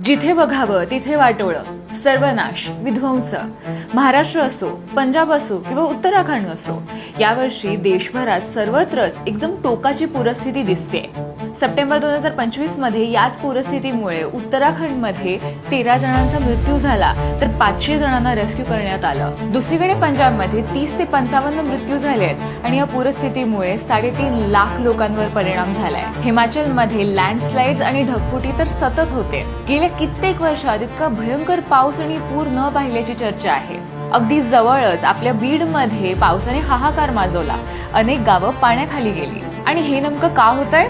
जिथे बघावं तिथे वाटोळं, सर्वनाश, विध्वंस. महाराष्ट्र असो, पंजाब असो किंवा उत्तराखंड असो, यावर्षी देशभरात सर्वत्रच एकदम टोकाची पूरस्थिती दिसते. सप्टेंबर 2025 मध्ये याच पूरस्थितीमुळे उत्तराखंडमध्ये 13 जणांचा मृत्यू झाला तर 500 जणांना रेस्क्यू करण्यात आलं. दुसरीकडे पंजाबमध्ये 30 ते 55 मृत्यू झालेत आणि या पूरस्थितीमुळे 3.5 लाख लोकांवर परिणाम झालाय. हिमाचलमध्ये लँडस्लाइड्स आणि ढगफुटी तर सतत होते. गेल्या कित्येक वर्षात इतका भयंकर पाऊस आणि पूर न पाहिल्याची चर्चा आहे. अगदी जवळच आपल्या बीडमध्ये पावसाने हाहाकार माजवला. अनेक गावं पाण्याखाली गेली. आणि हे नेमकं का होतंय?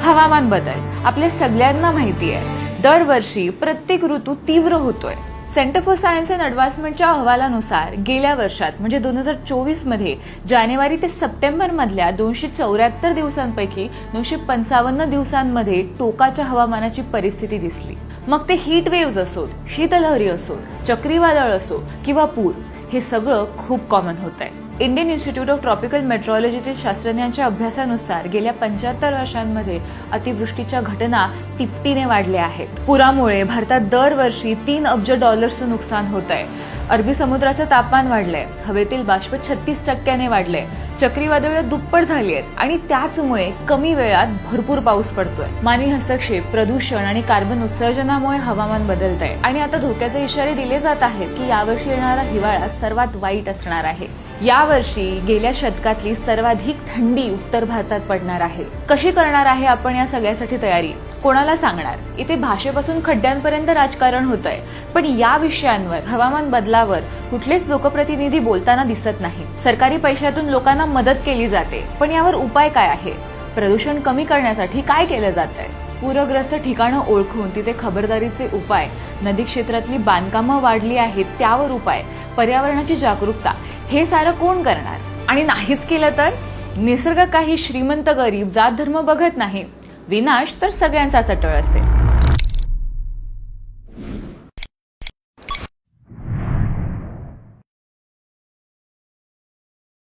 हवामान बदल आपल्या सगळ्यांना माहिती आहे. दरवर्षी प्रत्येक ऋतू तीव्र होतोय. सेंटर फॉर सायन्स अँड ॲडव्हान्समेंटच्या अहवालानुसार गेल्या वर्षात म्हणजे 2024 मध्ये जानेवारी ते सप्टेंबर मधल्या 274 दिवसांपैकी 955 दिवसांमध्ये टोकाच्या हवामानाची परिस्थिती दिसली. मग ते हीट वेव्हज असोत, शीतलहरी असोत, चक्रीवादळ असो किंवा पूर, हे सगळं खूप कॉमन होत आहे. इंडियन इन्स्टिट्यूट ऑफ ट्रॉपिकल मेट्रोलॉजीतील शास्त्रज्ञांच्या अभ्यासानुसार गेल्या 75 वर्षांमध्ये अतिवृष्टीच्या घटना तिपटीने वाढल्या आहेत. पुरामुळे भारतात दरवर्षी $3 अब्ज नुकसान होत आहे. अरबी समुद्राचं तापमान वाढलंय, हवेतील बाष्प 36% वाढलंय, चक्रीवादळं दुप्पट झाली आहेत आणि त्याचमुळे कमी वेळात भरपूर पाऊस पडतोय. मानवी हस्तक्षेप, प्रदूषण आणि कार्बन उत्सर्जनामुळे हवामान बदलत आहे आणि आता धोक्याचे इशारे दिले जात आहेत की यावर्षी येणारा हिवाळा सर्वात वाईट असणार आहे. यावर्षी गेल्या शतकातली सर्वाधिक थंडी उत्तर भारतात पडणार आहे. कशी करणार आहे आपण या सगळ्यासाठी तयारी? कोणाला सांगणार? इथे भाषेपासून खड्ड्यांपर्यंत राजकारण होत आहे. पण या विषयांवर, हवामान बदलावर कुठलेच लोकप्रतिनिधी बोलताना दिसत नाही. सरकारी पैशातून लोकांना मदत केली जाते, पण यावर उपाय काय आहे? प्रदूषण कमी करण्यासाठी काय केलं जात आहे? पूरग्रस्त ठिकाणं ओळखून तिथे खबरदारीचे उपाय, नदी क्षेत्रातली बांधकामं वाढली आहेत त्यावर उपाय, पर्यावरणाची जागरूकता, हे सारं कोण करणार? आणि नाहीच केलं तर निसर्ग काही श्रीमंत गरीब जात धर्म बघत नाही. विनाश तर सगळ्यांचाच अटळ असेल.